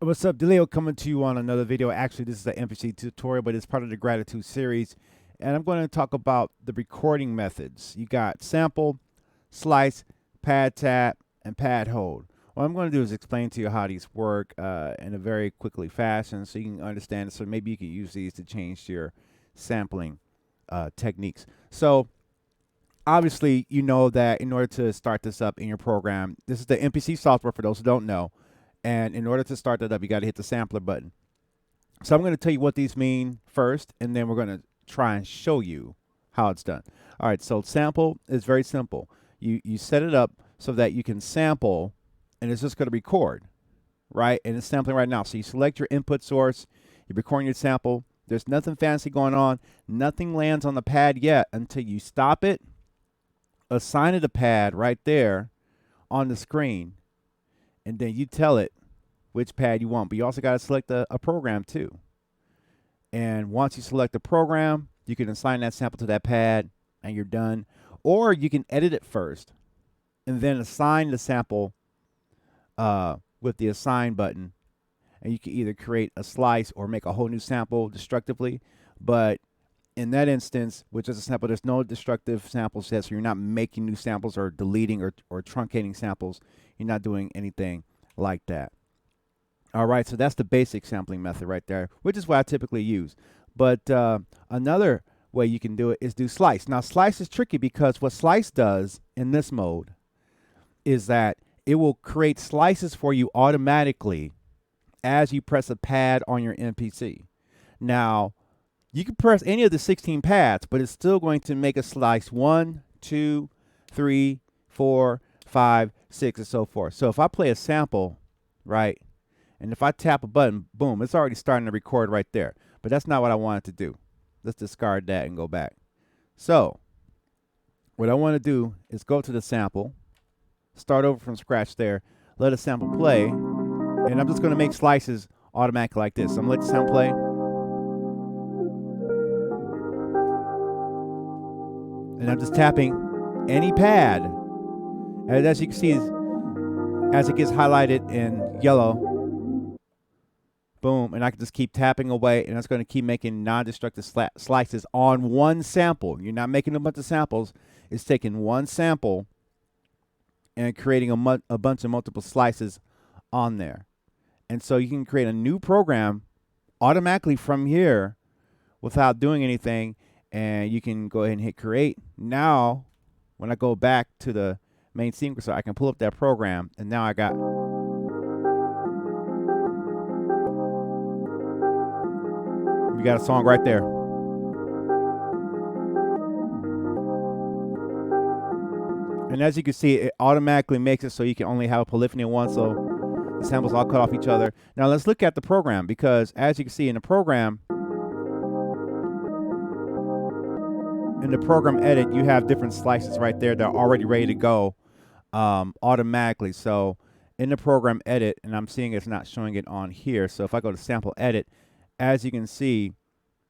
What's up, Delio, coming to you on another video. Actually, this is an MPC tutorial, but it's part of the gratitude series. And I'm going to talk about the recording methods. You got sample, slice, pad tap, and pad hold. What I'm going to do is explain to you how these work in a very quickly fashion so you can understand it. So maybe you can use these to change your sampling techniques. So obviously, you know that in order to start this up in your program, this is the MPC software for those who don't know. And in order to start that up, you got to hit the sampler button. So I'm going to tell you what these mean first, and then we're going to try and show you how it's done. All right, so sample is very simple. You set it up so that you can sample, and it's just going to record, right? And it's sampling right now. So you select your input source, you're recording your sample. There's nothing fancy going on. Nothing lands on the pad yet until you stop it, assign it a pad right there on the screen, and then you tell it which pad you want. But you also got to select a program too. And once you select the program, you can assign that sample to that pad and you're done. Or you can edit it first and then assign the sample with the assign button. And you can either create a slice or make a whole new sample destructively. But in that instance, which is a sample, there's no destructive sample set, so you're not making new samples or deleting or truncating samples. You're not doing anything like that. All right, so that's the basic sampling method right there, which is what I typically use. But another way you can do it is do slice. Now, slice is tricky because what slice does in this mode is that it will create slices for you automatically as you press a pad on your MPC. Now, you can press any of the 16 pads, but it's still going to make a slice 1, 2, 3, 4, 5, 6, and so forth. So if I play a sample, right, and if I tap a button, boom, it's already starting to record right there. But that's not what I wanted to do. Let's discard that and go back. So what I want to do is go to the sample, start over from scratch there, let a sample play, and I'm just going to make slices automatically like this. So I'm going to let the sample play. And I'm just tapping any pad. And as you can see, as it gets highlighted in yellow, boom, and I can just keep tapping away, and it's going to keep making non-destructive slices on one sample. You're not making a bunch of samples. It's taking one sample and creating a bunch of multiple slices on there. And so you can create a new program automatically from here without doing anything, and you can go ahead and hit create. Now, when I go back to the main sequencer, I can pull up that program, and now I got we got a song right there. And as you can see, it automatically makes it so you can only have a polyphony in one, so the samples all cut off each other. Now let's look at the program, because as you can see in the program edit, you have different slices right there that are already ready to go automatically. So in the program edit, and I'm seeing it's not showing it on here. So if I go to sample edit, as you can see,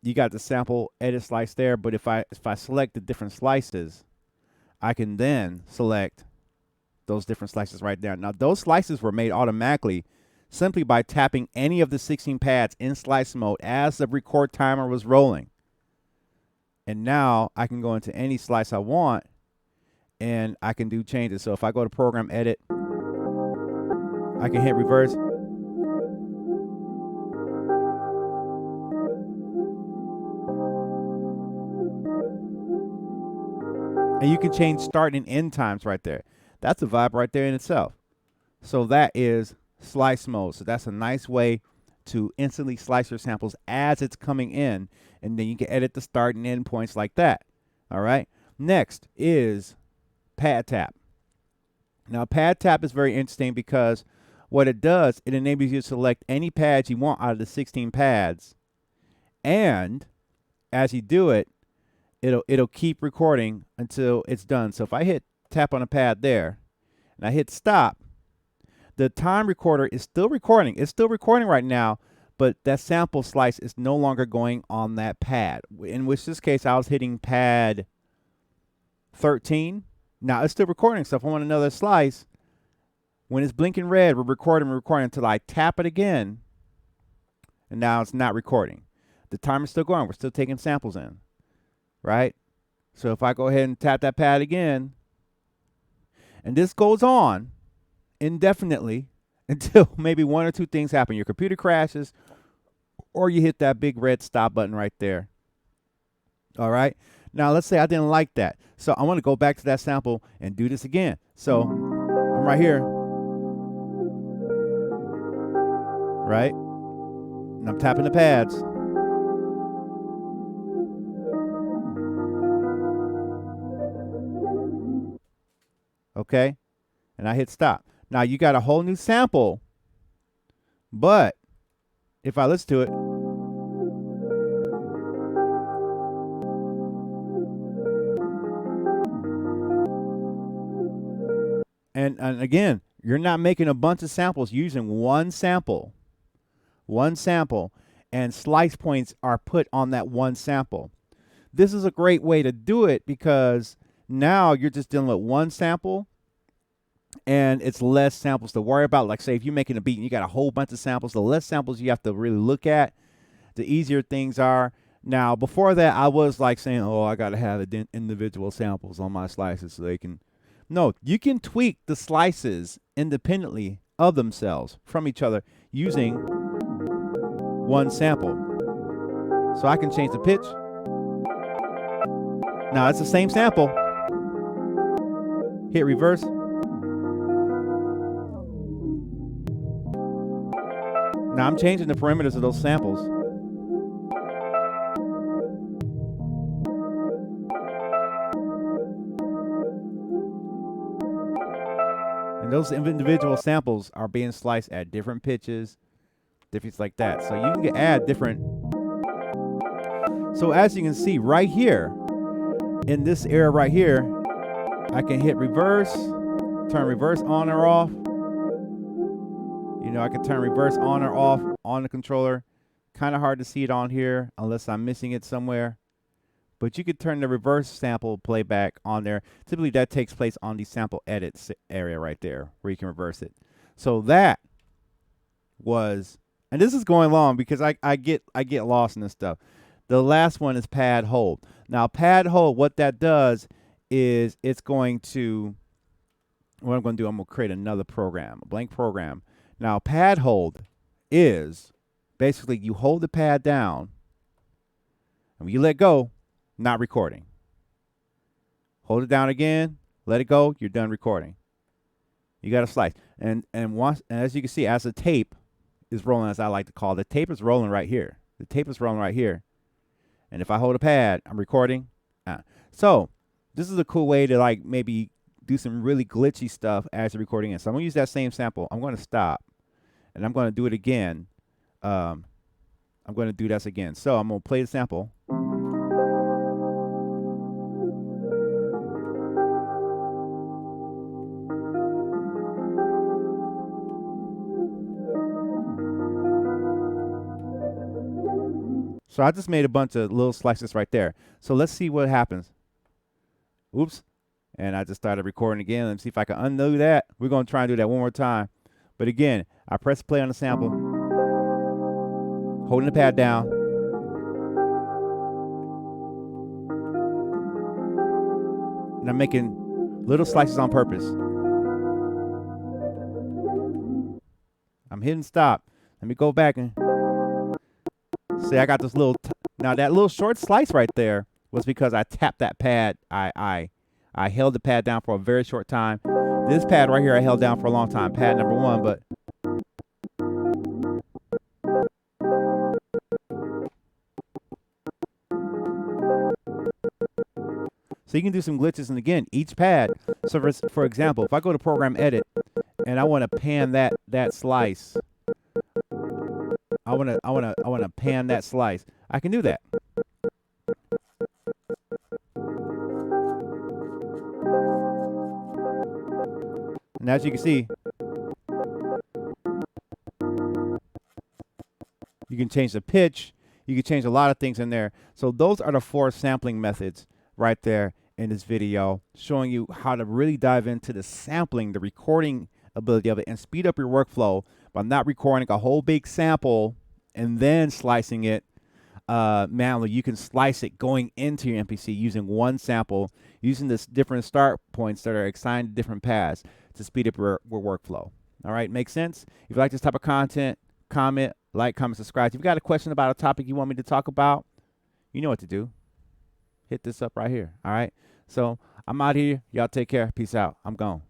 you got the sample edit slice there. But if I select the different slices, I can then select those different slices right there. Now those slices were made automatically simply by tapping any of the 16 pads in slice mode as the record timer was rolling. And now I can go into any slice I want and I can do changes. So if I go to program edit, I can hit reverse. And you can change start and end times right there. That's a vibe right there in itself. So that is slice mode. So that's a nice way to instantly slice your samples as it's coming in, and then you can edit the start and end points like that. All right. Next is pad tap. Now pad tap is very interesting because what it does, it enables you to select any pads you want out of the 16 pads, and as you do it, it'll keep recording until it's done. So if I hit tap on a pad there and I hit stop, the time recorder is still recording. It's still recording right now, but that sample slice is no longer going on that pad. In which this case, I was hitting pad 13. Now it's still recording. So if I want another slice, when it's blinking red, we're recording until I tap it again, and now it's not recording. The timer's still going. We're still taking samples in, right? So if I go ahead and tap that pad again, and this goes on indefinitely until maybe one or two things happen. Your computer crashes, or you hit that big red stop button right there. All right. Now let's say I didn't like that. So I want to go back to that sample and do this again. So I'm right here. Right? And I'm tapping the pads. Okay? And I hit stop. Now you got a whole new sample, but if I listen to it, and again, you're not making a bunch of samples using one sample, and slice points are put on that one sample. This is a great way to do it because now you're just dealing with one sample, and it's less samples to worry about. Like say if you're making a beat and you got a whole bunch of samples, the less samples you have to really look at, the easier things are. Now before that, I was like saying, oh, I got to have individual samples on my slices so they can. No, you can tweak the slices independently of themselves from each other using one sample. So I can change the pitch. Now it's the same sample. Hit reverse. Now I'm changing the parameters of those samples. And those individual samples are being sliced at different pitches, different like that. So you can add different. So as you can see right here, in this area right here, I can hit reverse, turn reverse on or off. You know, I can turn reverse on or off on the controller. Kind of hard to see it on here unless I'm missing it somewhere. But you could turn the reverse sample playback on there. Typically that takes place on the sample edits area right there where you can reverse it. So that was, and this is going long because I get lost in this stuff. The last one is pad hold. Now pad hold, what that does is it's going to, what I'm going to do, I'm going to create another program, a blank program. Now pad hold is basically you hold the pad down and when you let go, not recording. Hold it down again, let it go, you're done recording. You got to slice. And as you can see, as the tape is rolling, as I like to call it, the tape is rolling right here. The tape is rolling right here. And if I hold a pad, I'm recording. So this is a cool way to like maybe do some really glitchy stuff as you're recording in. So I'm going to use that same sample. I'm going to stop. And I'm going to do it again. I'm going to do this again. So I'm going to play the sample. So I just made a bunch of little slices right there. So let's see what happens. Oops. And I just started recording again. Let's see if I can undo that. We're going to try and do that one more time. But again, I press play on the sample, holding the pad down. And I'm making little slices on purpose. I'm hitting stop. Let me go back and see, I got this little, now that little short slice right there was because I tapped that pad. I held the pad down for a very short time. This pad right here I held down for a long time, pad number 1, but so you can do some glitches, and again, each pad. So for example, if I go to program edit and I want to pan that slice, I want to pan that slice. I can do that. And as you can see, you can change the pitch. You can change a lot of things in there. So those are the 4 sampling methods right there in this video, showing you how to really dive into the sampling, the recording ability of it, and speed up your workflow by not recording a whole big sample and then slicing it manually. You can slice it going into your MPC using one sample, using this different start points that are assigned to different paths to speed up your workflow. All right, makes sense? If you like this type of content, comment, like, comment, subscribe. If you've got a question about a topic you want me to talk about, you know what to do. Hit this up right here. All right, so I'm out here. Y'all take care. Peace out. I'm gone.